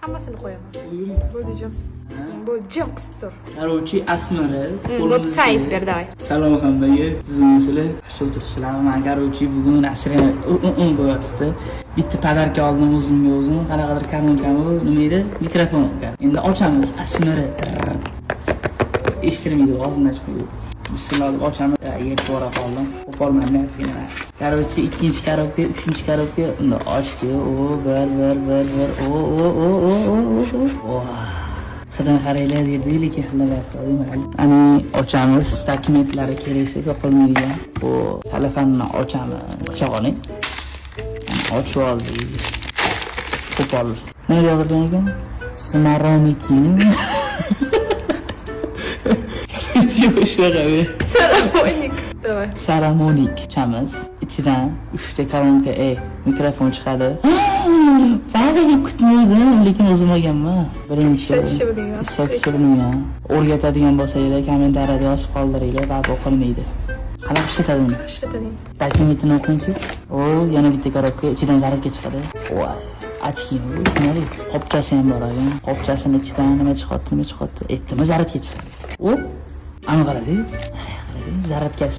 Hammasini qo'yaman. Uyum. Bo'ldi jim. Bo'ldi jim qisib tur. Короче, Asmara. Bo'pti, sayt ber, davay. Salom hammaga. Sizlar yaxshi o'tiribsizlarmi? Men короче bugun asrga bo'yatibdi. Bitta padarka oldim o'zimga o'zim. Qanaqadir karmonkami, nima edi? Mikrofon. Endi ochamiz. Asmara. Eshitmaydi, og'zini ochmaydi. Bismillah ochamiz. Yerga bora qoldim. Qo'polmayman yana. Короче, ikkinchi korobka, uchinchi korobka uni ochdi. O. Xidan qaraylar derdi, lekin xilamayapti. Ani ochamiz. Dokumentlari keraksa yoqilmaydigan. Bu telefonni ochamiz. Ochag'oni. Ochib oldik. Qo'pol. Nima yozilgan ekan? Smaroniki. Saramonik. Davay. Saramonik chamiz. İçidan 3 ta kolonka mikrofon chiqadi. Faqat kutmadim, lekin o'zim olganman. Birinchi ishlatishni o'rgatadigan bo'lsanglar, kommentariyada yozib qoldiringlar, va o'qilmaydi. Qanaqa ishlatadi uni? Ishlatadi. Dokumentini o'qingchi. O, yana bitta korobka ichidan zaryadka chiqadi. Voy. Achki, nima? Qopchasi ham bor ekan. Qopchasini ichidan nima chiqadi? Aytdimi zaryadka chiqadi. O, aniq qaradi. Zaryadkasi